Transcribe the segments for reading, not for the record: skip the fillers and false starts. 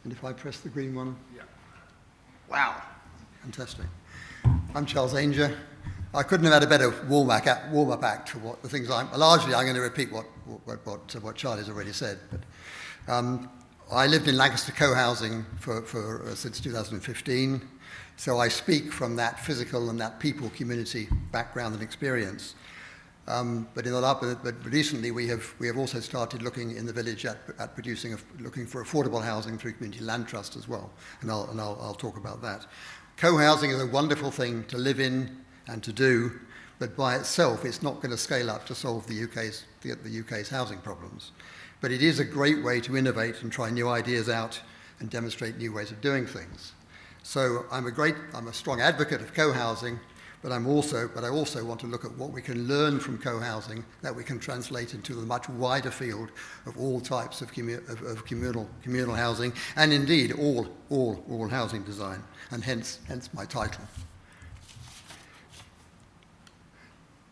And if I press the green one? Yeah. Wow, fantastic. I'm Charles Ainger. I couldn't have had a better warm-up act for what the things I'm going to repeat what Charlie's already said. But I lived in Lancaster Cohousing since 2015, so I speak from that physical and that people community background and experience. But recently we have also started looking in the village at looking for affordable housing through community land trust as well, and I'll talk about that. Co-housing is a wonderful thing to live in and to do, but by itself it's not going to scale up to solve the UK's housing problems. But it is a great way to innovate and try new ideas out and demonstrate new ways of doing things. So I'm a strong advocate of co-housing, but I also want to look at what we can learn from co-housing that we can translate into the much wider field of all types of communal housing, and indeed all housing design, and hence my title.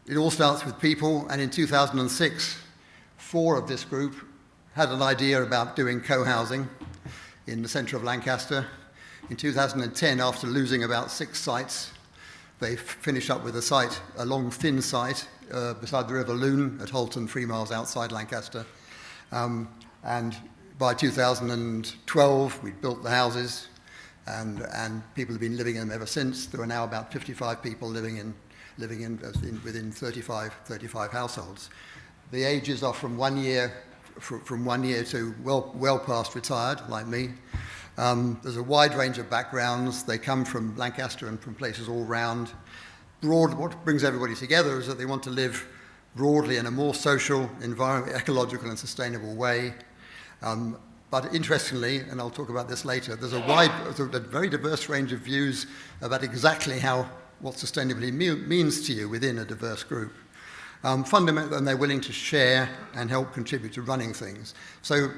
It all starts with people, and in 2006, 4 of this group had an idea about doing co-housing in the centre of Lancaster. In 2010, after losing about 6 sites, they finished up with a long, thin site beside the River Lune at Holton, 3 miles outside Lancaster. And by 2012, we'd built the houses, and people have been living in them ever since. There are now about 55 people living within 35 households. The ages are from 1 year to well past retired, like me. There's a wide range of backgrounds. They come from Lancaster and from places all round. What brings everybody together is that they want to live broadly in a more social, ecological and sustainable way. But interestingly, and I'll talk about this later, there's a very diverse range of views about exactly what sustainability means to you within a diverse group. Fundamentally, and they're willing to share and help contribute to running things. So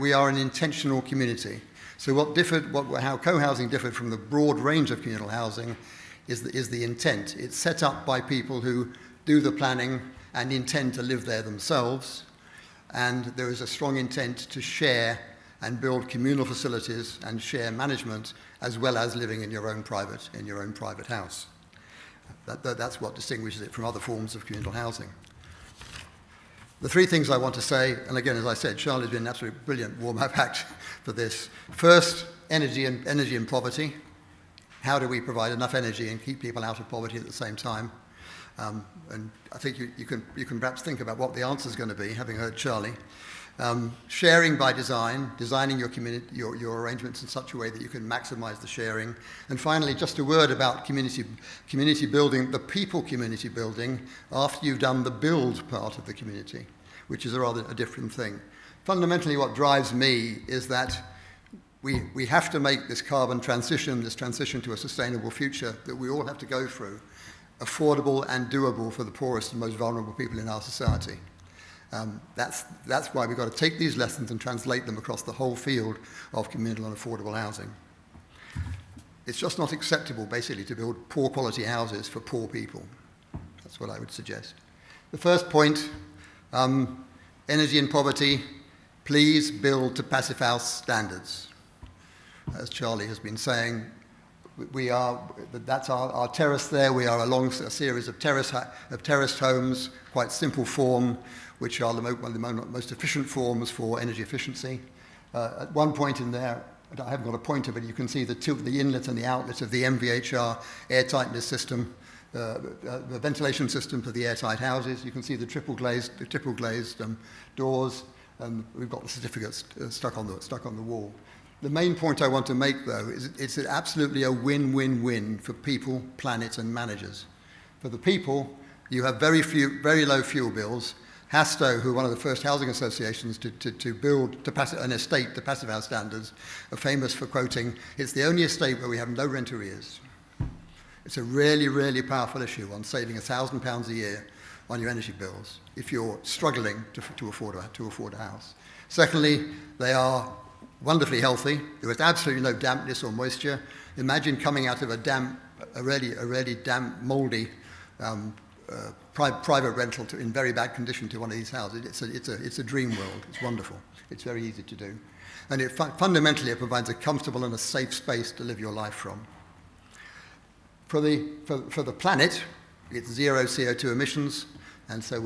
we are an intentional community. So how co-housing differed from the broad range of communal housing is the intent. It's set up by people who do the planning and intend to live there themselves, and there is a strong intent to share and build communal facilities and share management, as well as living in your own private house. That's what distinguishes it from other forms of communal housing. The 3 things I want to say, and again, as I said, Charlie's been an absolutely brilliant warm-up act for this. First, energy and poverty. How do we provide enough energy and keep people out of poverty at the same time? And I think you can perhaps think about what the answer is going to be, having heard Charlie. Sharing by designing your community, your arrangements in such a way that you can maximise the sharing. And finally, just a word about community building, the people community building, after you've done the build part of the community, which is a different thing. Fundamentally, what drives me is that we have to make this carbon transition, this transition to a sustainable future that we all have to go through, affordable and doable for the poorest and most vulnerable people in our society. That's why we've got to take these lessons and translate them across the whole field of communal and affordable housing. It's just not acceptable, basically, to build poor quality houses for poor people. That's what I would suggest. The first point, energy and poverty, please build to Passive House standards. As Charlie has been saying, that's our terrace there. We are along a series of terraced homes, quite simple form, which are one of the most efficient forms for energy efficiency. At one point in there, I haven't got a pointer, but you can see the inlet and the outlet of the MVHR air tightness system, the ventilation system for the airtight houses. You can see the triple glazed doors, and we've got the certificates stuck on the wall. The main point I want to make, though, is it's absolutely a win-win-win for people, planet, and managers. For the people, you have very low fuel bills. Hastow, who are one of the first housing associations to build an estate to Passive House standards, are famous for quoting, "It's the only estate where we have no rent arrears." It's a really, really powerful issue on saving £1,000 a year on your energy bills if you're struggling to afford a house. Secondly, they are wonderfully healthy. There is absolutely no dampness or moisture. Imagine coming out of a really damp, mouldy private rental in very bad condition to one of these houses. It's a dream world. It's wonderful. It's very easy to do. And fundamentally, it provides a comfortable and a safe space to live your life from. For the planet, it's zero CO2 emissions, and so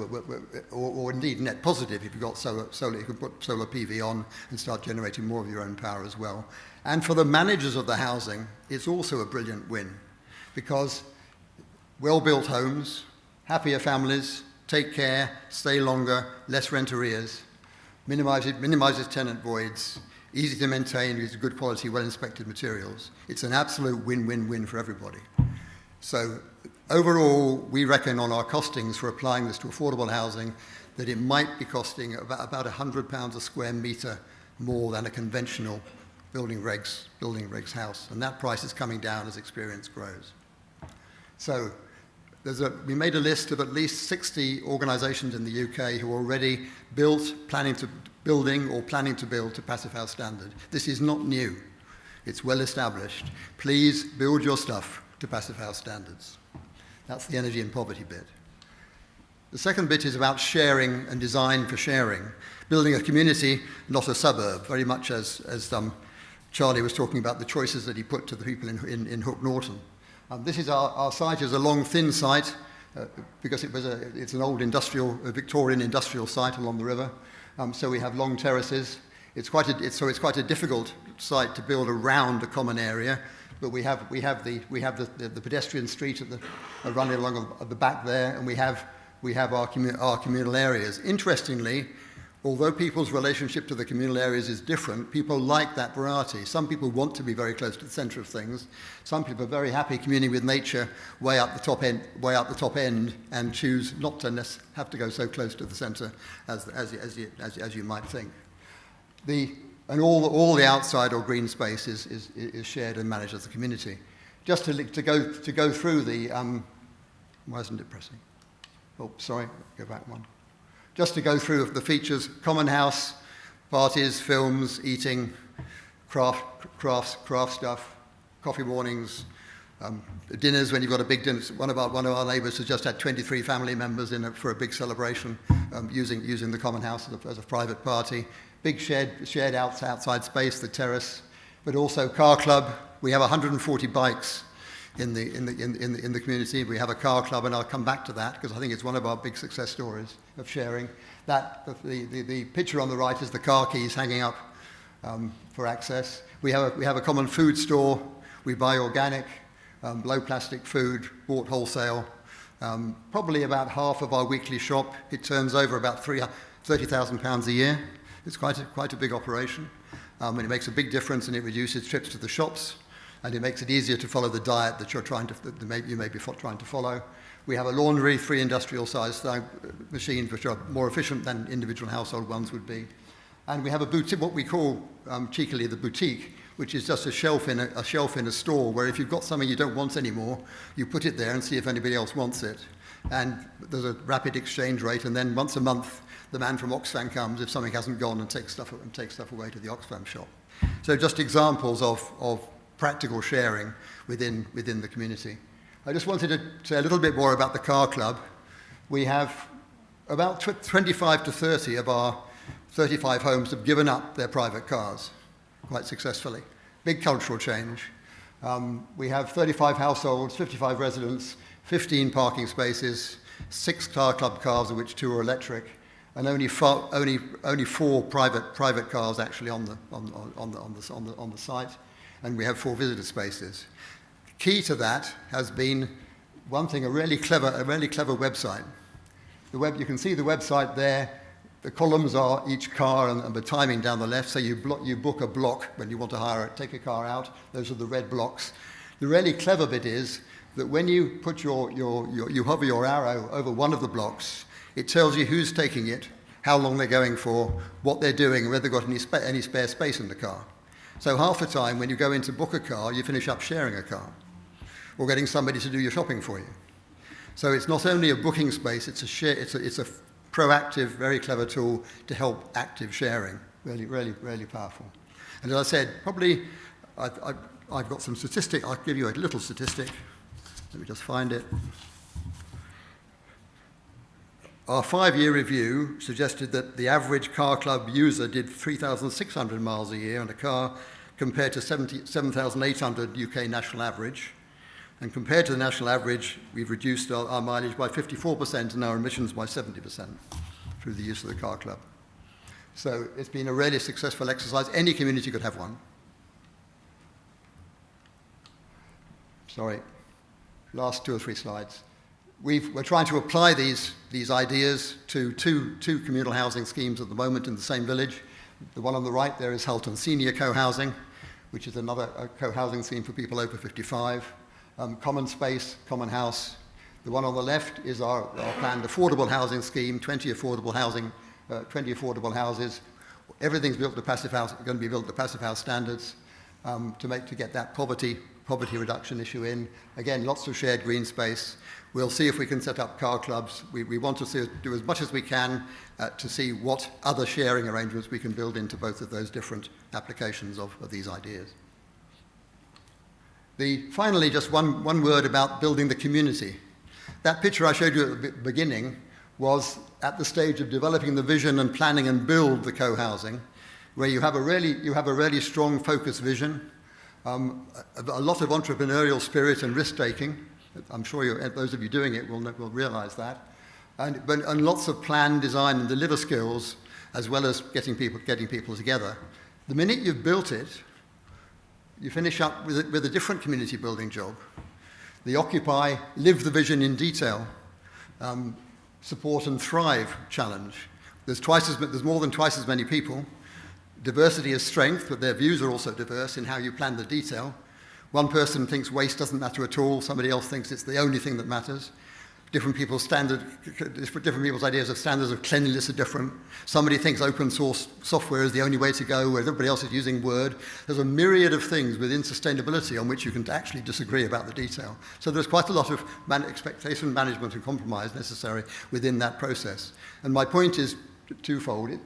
or indeed net positive if you've got solar. You can put solar PV on and start generating more of your own power as well. And for the managers of the housing, it's also a brilliant win, because well-built homes, happier families, take care, stay longer, less rent arrears, minimises tenant voids, easy to maintain with good quality, well-inspected materials. It's an absolute win-win-win for everybody. So overall, we reckon on our costings for applying this to affordable housing that it might be costing about £100 a square metre more than a conventional building regs house. And that price is coming down as experience grows. So we made a list of at least 60 organisations in the UK who are already planning to build to Passive House standard. This is not new. It's well established. Please build your stuff to Passive House standards. That's the energy and poverty bit. The second bit is about sharing and design for sharing. Building a community, not a suburb, very much as Charlie was talking about the choices that he put to the people in Hook Norton. This is our site. Is a long, thin site because it's an old Victorian industrial site along the river. So we have long terraces. It's quite a difficult site to build around a common area. But we have the pedestrian street running along at the back there, and we have our communal areas. Interestingly, although people's relationship to the communal areas is different, people like that variety. Some people want to be very close to the centre of things. Some people are very happy communing with nature way up the top end, and choose not to have to go so close to the centre as you might think. And all the outside or green space is shared and managed as a community. Just to go through the why isn't it pressing? Oh, sorry, go back one. Just to go through the features: common house, parties, films, eating, craft stuff, coffee mornings, dinners when you've got a big dinner. One of our neighbours has just had 23 family members in for a big celebration, using the common house as a private party. Big shared outside space, the terrace, but also car club. We have 140 bikes in the community. We have a car club, and I'll come back to that because I think it's one of our big success stories of sharing. The picture on the right is the car keys hanging up for access. We have a common food store. We buy organic, low plastic food, bought wholesale. Probably about half of our weekly shop. It turns over about £30,000 a year. It's quite a big operation, and it makes a big difference, and it reduces trips to the shops, and it makes it easier to follow the diet that you may be trying to follow. We have a laundry, 3 industrial-sized machines, which are more efficient than individual household ones would be, and we have a boutique, what we call cheekily the boutique, which is just a shelf in a store, where if you've got something you don't want anymore, you put it there and see if anybody else wants it, and there's a rapid exchange rate, and then once a month, the man from Oxfam comes if something hasn't gone and takes stuff away to the Oxfam shop. So just examples of practical sharing within the community. I just wanted to say a little bit more about the car club. We have about 25 to 30 of our 35 homes have given up their private cars quite successfully. Big cultural change. We have 35 households, 55 residents, 15 parking spaces, 6 car club cars, of which 2 are electric, and only 4 private cars actually on the site, and we have 4 visitor spaces. Key to that has been one thing: a really clever website. You can see the website there. The columns are each car and the timing down the left. So you book a block when you want to take a car out. Those are the red blocks. The really clever bit is that when you put you hover your arrow over one of the blocks, it tells you who's taking it, how long they're going for, what they're doing, and whether they've got any spare space in the car. So half the time when you go in to book a car, you finish up sharing a car or getting somebody to do your shopping for you. So it's not only a booking space, it's a proactive, very clever tool to help active sharing. Really, really, really powerful. And as I said, probably I've got some statistic. I'll give you a little statistic. Let me just find it. Our 5-year review suggested that the average car club user did 3,600 miles a year on a car, compared to 7,800 UK national average. And compared to the national average, we've reduced our mileage by 54% and our emissions by 70% through the use of the car club. So it's been a really successful exercise. Any community could have one. Sorry, last 2 or 3 slides. We're trying to apply these ideas to two communal housing schemes at the moment in the same village. The one on the right there is Hulton Senior Cohousing, which is another co-housing scheme for people over 55. Common space, common house. The one on the left is our planned affordable housing scheme, 20 affordable houses. Everything's built to passive house, going to be built to passive house standards to get that poverty reduction issue in. Again, lots of shared green space. We'll see if we can set up car clubs. We want to do as much as we can to see what other sharing arrangements we can build into both of those different applications of these ideas. Finally, just one word about building the community. That picture I showed you at the beginning was at the stage of developing the vision and planning and build the co-housing, where you have a really strong focused vision, a lot of entrepreneurial spirit and risk-taking. I'm sure those of you doing it will realize that. And lots of plan, design, and deliver skills, as well as getting people together. The minute you've built it, you finish up with a different community building job. The Occupy, Live the Vision in Detail, Support and Thrive challenge. There's more than twice as many people. Diversity is strength, but their views are also diverse in how you plan the detail. One person thinks waste doesn't matter at all, somebody else thinks it's the only thing that matters. Different people's ideas of standards of cleanliness are different. Somebody thinks open source software is the only way to go, whereas everybody else is using Word. There's a myriad of things within sustainability on which you can actually disagree about the detail. So there's quite a lot of expectation management and compromise necessary within that process. And my point is twofold.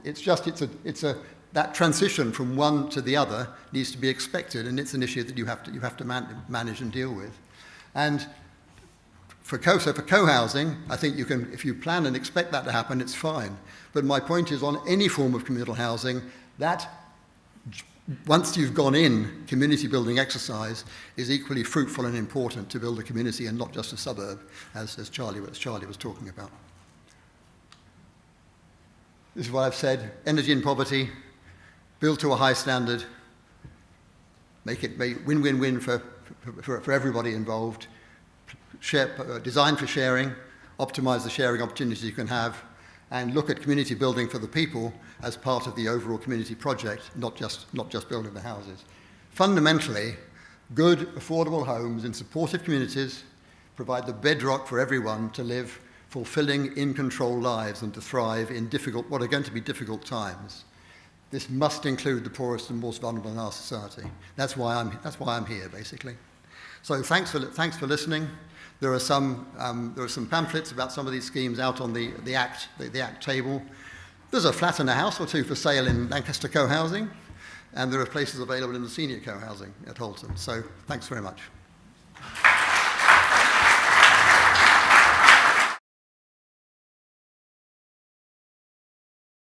That transition from one to the other needs to be expected, and it's an issue that you have to manage and deal with. And for co-housing, I think if you plan and expect that to happen, it's fine. But my point is, on any form of communal housing, that once you've gone in, community building exercise is equally fruitful and important to build a community and not just a suburb, as Charlie was talking about. This is what I've said: energy and poverty, build to a high standard, make win-win-win for everybody involved. Design for sharing, optimize the sharing opportunities you can have, and look at community building for the people as part of the overall community project, not just building the houses. Fundamentally, good, affordable homes in supportive communities provide the bedrock for everyone to live fulfilling, in-control lives and to thrive in what are going to be difficult times. This must include the poorest and most vulnerable in our society. That's why I'm here, basically. So thanks for listening. There are some pamphlets about some of these schemes out on the ACT table. There's a flat and a house or two for sale in Lancaster Cohousing, and there are places available in the senior co-housing at Halton. So thanks very much.